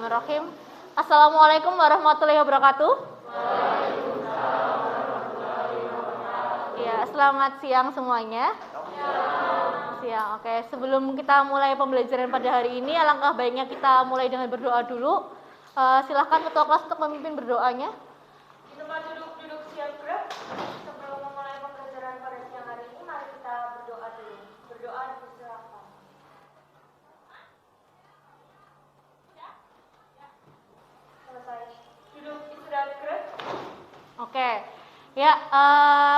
Bismillahirrahmanirrahim. Assalamualaikum warahmatullahi wabarakatuh. Ya, selamat siang semuanya. Siang. Oke, sebelum kita mulai pembelajaran pada hari ini, alangkah baiknya kita mulai dengan berdoa dulu. Silahkan ketua kelas untuk memimpin berdoanya. Di tempat duduk siap gerak. Sebelum memulai pembelajaran pada siang hari ini, mari kita berdoa dulu. Berdoa dipersilakan. Selesai. Duduk istirahat gerak. Oke. Ya,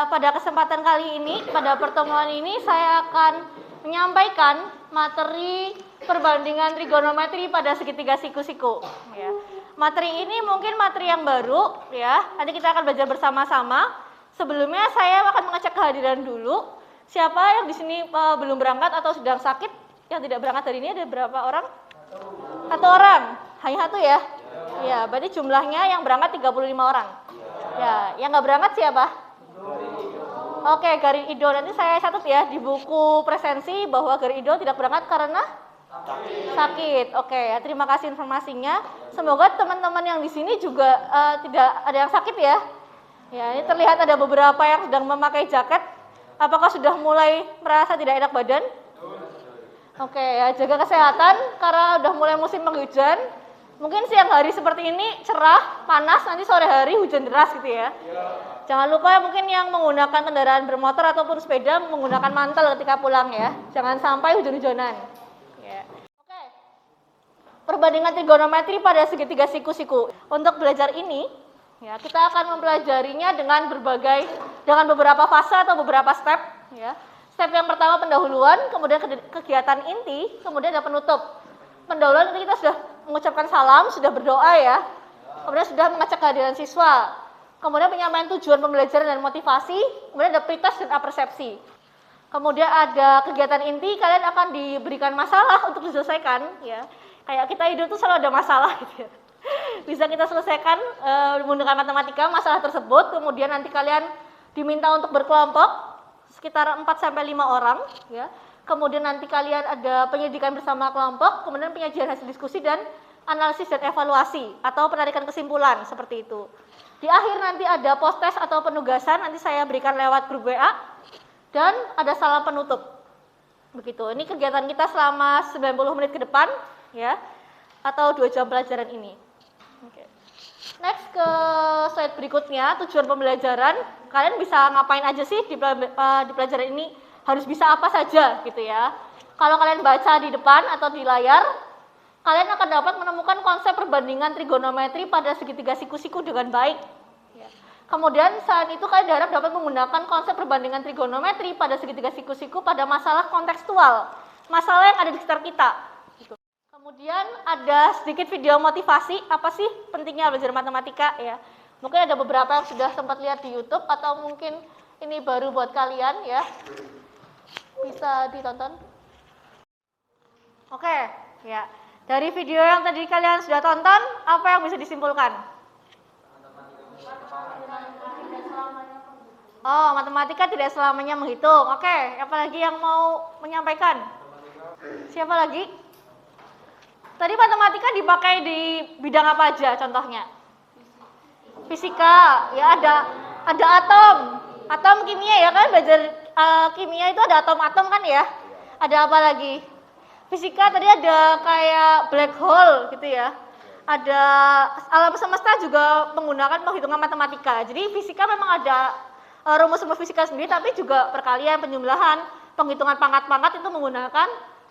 pada kesempatan kali ini, pada pertemuan ini saya akan menyampaikan materi perbandingan trigonometri pada segitiga siku-siku. Ya. Materi ini mungkin materi yang baru, ya. Nanti kita akan belajar bersama-sama. Sebelumnya saya akan mengecek kehadiran dulu. Siapa yang di sini belum berangkat atau sedang sakit? Yang tidak berangkat hari ini ada berapa orang? Satu orang. Hanya satu ya? Ya, berarti jumlahnya yang berangkat 35 orang. Ya, yang nggak berangkat siapa? Oke, Gari Ido. Nanti saya catat ya di buku presensi bahwa Gari Ido tidak berangkat karena sakit. Oke, ya, terima kasih informasinya. Semoga teman-teman yang di sini juga tidak ada yang sakit ya. Ya, ini terlihat ada beberapa yang sedang memakai jaket. Apakah sudah mulai merasa tidak enak badan? Oke, ya, jaga kesehatan karena udah mulai musim penghujan. Mungkin siang hari seperti ini cerah, panas, nanti sore hari hujan deras gitu ya. Jangan lupa mungkin yang menggunakan kendaraan bermotor ataupun sepeda menggunakan mantel ketika pulang ya. Jangan sampai hujan-hujanan. Ya. Oke. Perbandingan trigonometri pada segitiga siku-siku. Untuk belajar ini, ya, kita akan mempelajarinya dengan beberapa fase atau beberapa step. Ya. Step yang pertama pendahuluan, kemudian kegiatan inti, kemudian ada penutup. Pendahuluan itu kita sudah mengucapkan salam, sudah berdoa ya. Kemudian sudah mengecek kehadiran siswa. Kemudian penyampaian tujuan pembelajaran dan motivasi. Kemudian ada pretest dan apersepsi. Kemudian ada kegiatan inti, kalian akan diberikan masalah untuk diselesaikan ya. Kayak kita hidup tuh selalu ada masalah gitu ya. Bisa kita selesaikan menggunakan matematika masalah tersebut. Kemudian nanti kalian diminta untuk berkelompok sekitar 4-5 orang ya. Kemudian nanti kalian ada penyidikan bersama kelompok, kemudian penyajian hasil diskusi dan analisis dan evaluasi atau penarikan kesimpulan seperti itu. Di akhir nanti ada post test atau penugasan, nanti saya berikan lewat grup WA dan ada salam penutup. Begitu. Ini kegiatan kita selama 90 menit ke depan ya atau 2 jam pelajaran ini. Oke. Next ke slide berikutnya, tujuan pembelajaran. Kalian bisa ngapain aja sih di pelajaran ini? Harus bisa apa saja gitu ya. Kalau kalian baca di depan atau di layar, kalian akan dapat menemukan konsep perbandingan trigonometri pada segitiga siku-siku dengan baik. Kemudian saat itu kalian diharap dapat menggunakan konsep perbandingan trigonometri pada segitiga siku-siku pada masalah kontekstual, masalah yang ada di sekitar kita. Kemudian ada sedikit video motivasi, apa sih pentingnya belajar matematika ya. Mungkin ada beberapa yang sudah sempat lihat di YouTube atau mungkin ini baru buat kalian ya. Bisa ditonton. Oke, ya. Dari video yang tadi kalian sudah tonton, apa yang bisa disimpulkan? Oh, matematika tidak selamanya menghitung. Oke, apalagi yang mau menyampaikan? Siapa lagi? Tadi matematika dipakai di bidang apa aja contohnya? Fisika, ya ada atom kimia ya kan, belajar kimia itu ada atom-atom kan ya. Ada apa lagi? Fisika tadi ada kayak black hole gitu ya. Ada alam semesta juga menggunakan penghitungan matematika. Jadi fisika memang ada rumus-rumus fisika sendiri, tapi juga perkalian, penjumlahan, penghitungan pangkat-pangkat itu menggunakan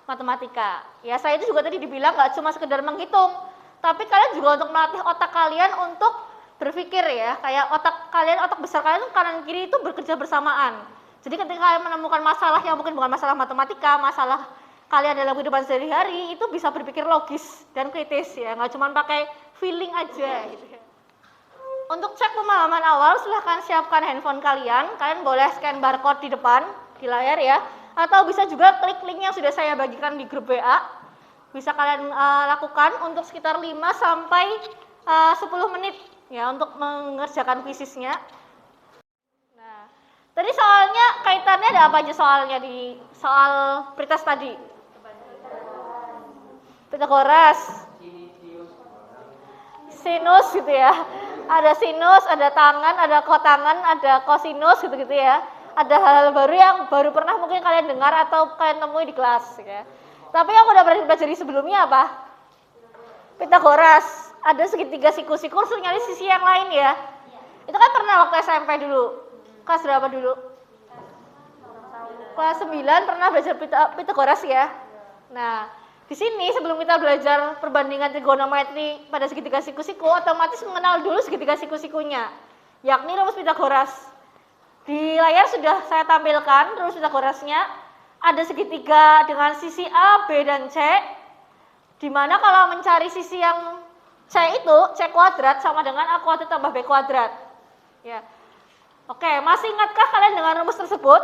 matematika. Ya, saya itu juga tadi dibilang nggak cuma sekedar menghitung, tapi kalian juga untuk melatih otak kalian untuk berpikir ya. Kayak otak besar kalian kanan kiri itu bekerja bersamaan. Jadi ketika kalian menemukan masalah yang mungkin bukan masalah matematika, masalah kalian dalam kehidupan sehari-hari, itu bisa berpikir logis dan kritis ya, nggak cuma pakai feeling aja gitu ya. Untuk cek pemahaman awal, silahkan siapkan handphone kalian boleh scan barcode di depan, di layar ya, atau bisa juga klik link yang sudah saya bagikan di grup WA. Bisa kalian lakukan untuk sekitar 5 sampai 10 menit ya untuk mengerjakan fisiknya. Tadi soalnya kaitannya ada apa aja soalnya di soal pretest tadi? Pythagoras. sinus gitu ya. Ada sinus, ada tangan, ada kotangan, ada kosinus gitu-gitu ya. Ada hal-hal baru yang baru pernah mungkin kalian dengar atau kalian temui di kelas ya. Tapi yang udah pernah dipelajari sebelumnya apa? Pitagoras. Ada segitiga siku-siku, terus nyari sisi yang lain ya. Itu kan pernah waktu SMP dulu. Kelas berapa dulu? Kelas 9 pernah belajar Pitagoras ya. Nah, di sini sebelum kita belajar perbandingan trigonometri pada segitiga siku-siku, otomatis mengenal dulu segitiga siku-sikunya, yakni rumus Pitagoras. Di layar sudah saya tampilkan rumus Pitagorasnya. Ada segitiga dengan sisi A, B, dan C, di mana kalau mencari sisi yang C itu, C kuadrat sama dengan A kuadrat tambah B kuadrat. Ya. Oke, masih ingatkah kalian dengan rumus tersebut?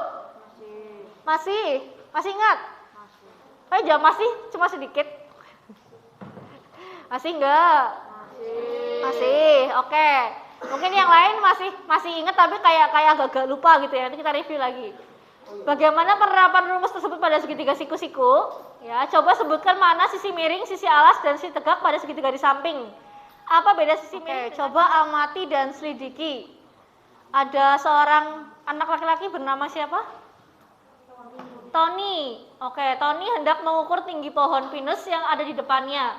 Masih? Masih ingat? Masih. Jangan masih, cuma sedikit. Masih enggak? Masih. Oke. Mungkin yang lain masih ingat tapi kayak agak lupa gitu ya. Nanti kita review lagi. Bagaimana penerapan rumus tersebut pada segitiga siku-siku? Ya, coba sebutkan mana sisi miring, sisi alas, dan sisi tegak pada segitiga di samping. Apa beda sisi miring? Coba amati dan selidiki. Ada seorang anak laki-laki bernama siapa? Tony. Oke, Tony hendak mengukur tinggi pohon pinus yang ada di depannya.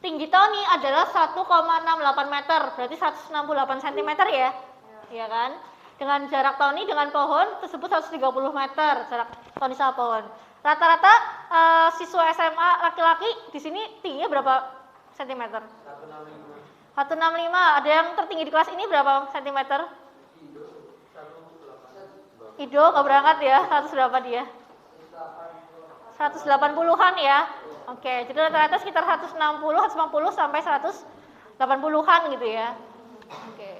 Tinggi Tony adalah 1,68 meter, berarti 168 cm ya? Iya kan? Dengan jarak Tony dengan pohon tersebut 130 meter, jarak Tony sama pohon. Rata-rata siswa SMA laki-laki di sini tingginya berapa sentimeter? 165. Ada yang tertinggi di kelas ini berapa sentimeter? Ido nggak berangkat ya? 100 berapa dia? 180-an ya? Oke, jadi rata-rata sekitar 160 sampai 180-an gitu ya. Oke.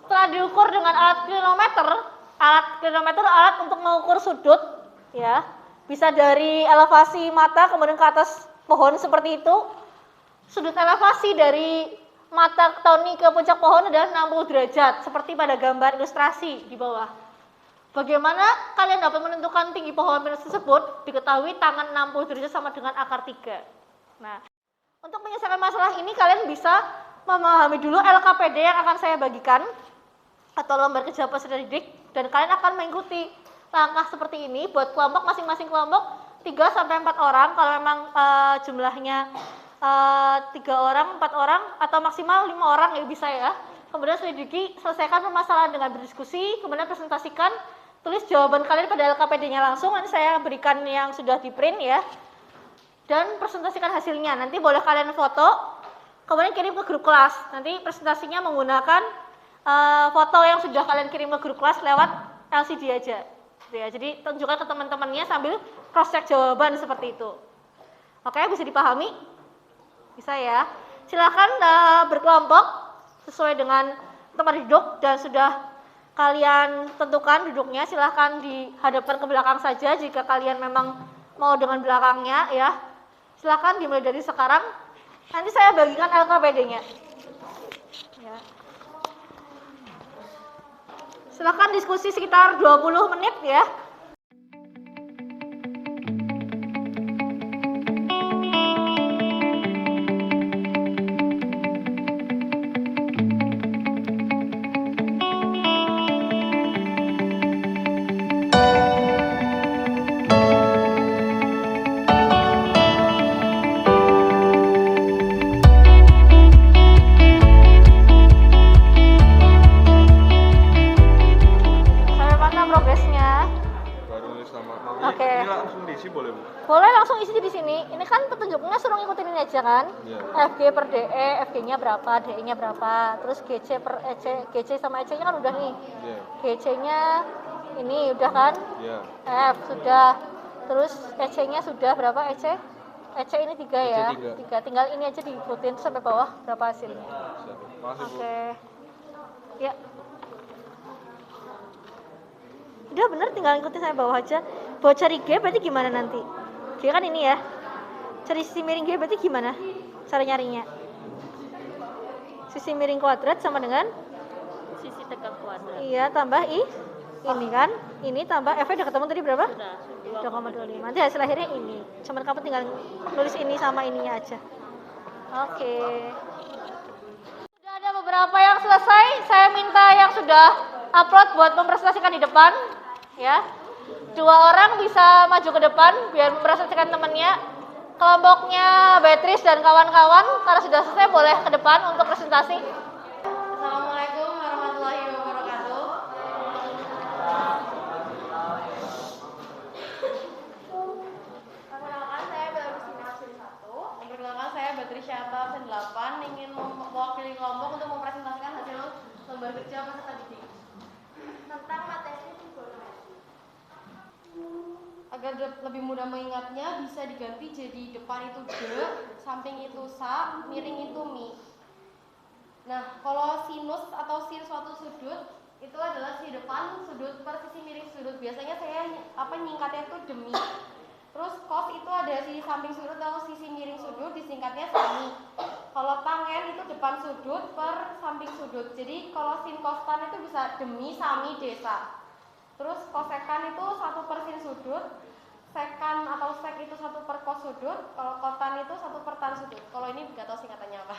Setelah diukur dengan alat klinometer alat untuk mengukur sudut ya. Bisa dari elevasi mata kemudian ke atas pohon seperti itu. Sudut elevasi dari mata Tony ke puncak pohon adalah 60 derajat seperti pada gambar ilustrasi di bawah. Bagaimana kalian dapat menentukan tinggi pohon pinus tersebut? Diketahui tangan 60 derajat sama dengan akar 3. Nah, untuk menyelesaikan masalah ini kalian bisa memahami dulu LKPD yang akan saya bagikan atau lembar kerja peserta didik, dan kalian akan mengikuti langkah seperti ini buat kelompok, masing-masing kelompok 3-4 orang kalau memang jumlahnya 3 orang, 4 orang atau maksimal 5 orang ya bisa ya. Kemudian selidiki, selesaikan permasalahan dengan berdiskusi, kemudian presentasikan, tulis jawaban kalian pada LKPD-nya langsung, nanti saya berikan yang sudah di print ya, dan presentasikan hasilnya. Nanti boleh kalian foto, kemudian kirim ke grup kelas. Nanti presentasinya menggunakan foto yang sudah kalian kirim ke grup kelas lewat LCD aja. Ya, jadi tunjukkan ke teman-temannya sambil cross check jawaban seperti itu. Oke, bisa dipahami? Bisa ya. Silakan berkelompok sesuai dengan tempat duduk dan sudah kalian tentukan duduknya. Silakan dihadapkan ke belakang saja jika kalian memang mau dengan belakangnya ya. Silakan dimulai dari sekarang. Nanti saya bagikan LKPD-nya. Ya. Silakan diskusi sekitar 20 menit ya. Boleh langsung isi di sini. Ini kan petunjuknya suruh ngikutin ini aja kan? Yeah. FG per DE, FG-nya berapa, DE-nya berapa, terus GC per EC, GC sama EC-nya kan udah nih. Yeah. GC-nya ini udah kan? Yeah. F sudah. Terus EC-nya sudah berapa EC? EC ini 3 ya? 3. Tinggal ini aja diikutin sampai bawah berapa hasilnya. Oke. Ya. Udah bener, tinggal ikutin sampai bawah aja. Buat cari G berarti gimana nanti? G kan ini ya. Cari sisi miring G berarti gimana cara nyarinya? Sisi miring kuadrat sama dengan sisi tegak kuadrat. Iya, tambah I. Ini kan? Ini tambah F-nya udah ketemu tadi berapa? Sudah. 2,25. Nanti hasil akhirnya ini. Cuman kamu tinggal nulis ini sama ininya aja. Oke. beberapa yang selesai, saya minta yang sudah upload buat mempresentasikan di depan, ya. 2 orang bisa maju ke depan biar mempresentasikan temannya. Kelompoknya Beatrice dan kawan-kawan, kalau sudah selesai boleh ke depan untuk presentasi. Assalamualaikum warahmatullahi wabarakatuh. Perkenalkan saya Beatrice Nasri 1. Perkenalkan saya Beatrice Syata absen 8 ingin mewakili kelompok untuk mempresentasikan hasil lembar kerja peserta didik tentang materi trigonometri. Agar lebih mudah mengingatnya bisa diganti jadi depan itu de, samping itu sa, miring itu mi. Nah, kalau sinus atau sin suatu sudut itu adalah sisi depan sudut per sisi miring sudut. Biasanya saya nyingkatnya itu demi. Terus cos itu ada sisi samping sudut atau sisi miring sudut, disingkatnya sami. Kalau tangen itu depan sudut per samping sudut. Jadi kalau sin cos tan itu bisa demi, sami, desa. Terus kosekan itu 1 per sin sudut. Sekan atau sek itu 1 per cos sudut. Kalau kotan itu 1 per tan sudut. Kalau ini nggak tahu singkatannya apa.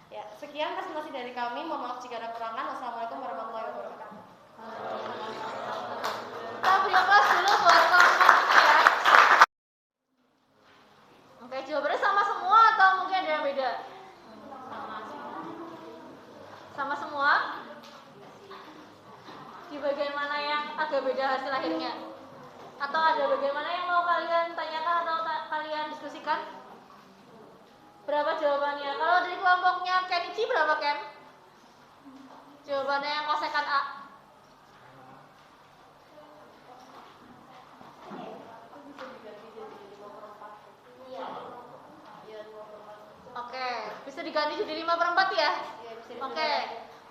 Ya, sekian presentasi dari kami. Mohon maaf jika ada kurangan. Wassalamualaikum warahmatullahi wabarakatuh. Kita beri aplaus dulu buat kelompok ya. Oke, jawabannya sama semua atau mungkin ada yang beda? Sama semua? Di bagian mana yang agak beda hasil akhirnya? Atau ada bagian mana yang mau kalian tanyakan atau kalian diskusikan? Berapa jawabannya? Kalau dari kelompoknya Kenichi berapa, Ken? Jawabannya yang kosekan A. Oke, bisa diganti jadi 5/4 ya? Oke,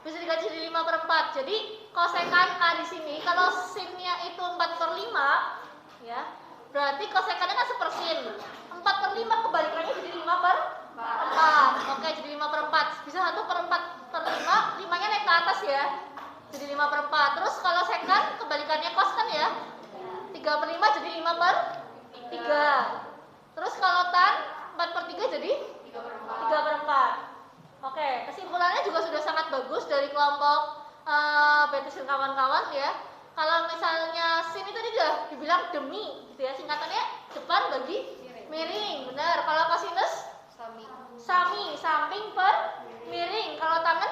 bisa diganti jadi 5/4. Jadi kosekan A di sini, kalau sinnya itu 4/5, ya, berarti kosekannya kan sepersin. 4/5 kebalikannya jadi 5/4. Oke, jadi 5/4. Bisa 1/4/5, 5-nya naik ke atas ya. Jadi 5/4. Terus kalau sekan kebalikannya cos kan ya. 3/5 jadi 5/3. Terus kalau tan 4/3 jadi 3/4. Oke, kesimpulannya juga sudah sangat bagus dari kelompok Beatrice dan kawan-kawan ya. Kalau misalnya sin itu tadi udah dibilang demi gitu ya, singkatannya depan bagi miring, benar. Kalau kosinus sami, samping per miring. Kalau tangan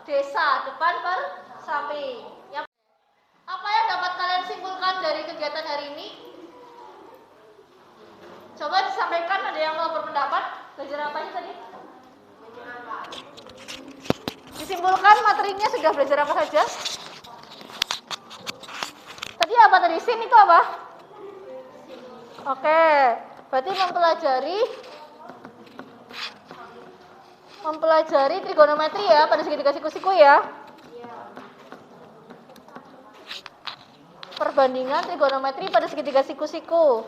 desa, depan per samping. Ya. Apa yang dapat kalian simpulkan dari kegiatan hari ini? Coba disampaikan, ada yang mau berpendapat? Belajar apa aja tadi? Disimpulkan materinya sudah belajar apa saja? Tadi apa tadi? Sin itu apa? Oke, berarti mempelajari trigonometri ya pada segitiga siku-siku ya. Perbandingan trigonometri pada segitiga siku-siku.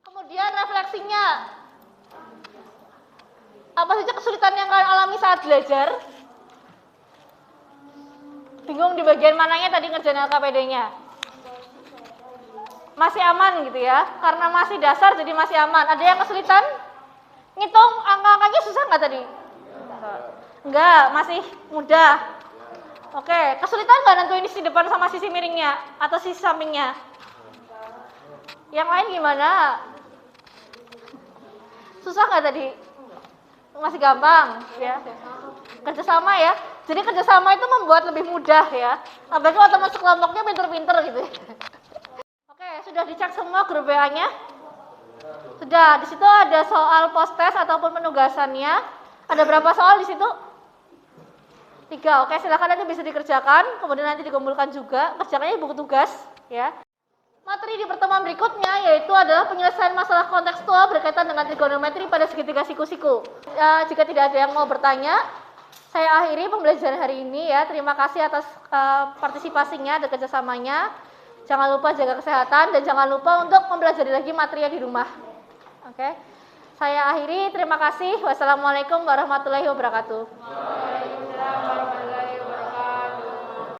Kemudian refleksinya. Apa saja kesulitan yang kalian alami saat belajar? Bingung di bagian mananya tadi ngerjain LKPD-nya? Masih aman gitu ya, karena masih dasar jadi masih aman. Ada yang kesulitan? Ngitung angka-angkanya susah nggak tadi? Enggak, masih mudah. Oke, kesulitan nggak nentuin sisi depan sama sisi miringnya atau sisi sampingnya? Yang lain gimana? Susah nggak tadi? Masih gampang ya. Kerjasama ya. Jadi kerjasama itu membuat lebih mudah ya. Apalagi kalau teman sekelompoknya pinter-pinter gitu. Oke, sudah dicek semua grup WA-nya? Sudah. Di situ ada soal post-test ataupun penugasannya. Ada berapa soal di situ? 3. Oke, silakan nanti bisa dikerjakan. Kemudian nanti dikumpulkan juga. Kerjakannya di buku tugas ya. Materi di pertemuan berikutnya yaitu adalah penyelesaian masalah kontekstual berkaitan dengan trigonometri pada segitiga siku-siku. Jika tidak ada yang mau bertanya, saya akhiri pembelajaran hari ini ya. Terima kasih atas partisipasinya dan kerjasamanya. Jangan lupa jaga kesehatan dan jangan lupa untuk mempelajari lagi materinya di rumah. Oke, saya akhiri. Terima kasih. Wassalamualaikum warahmatullahi wabarakatuh.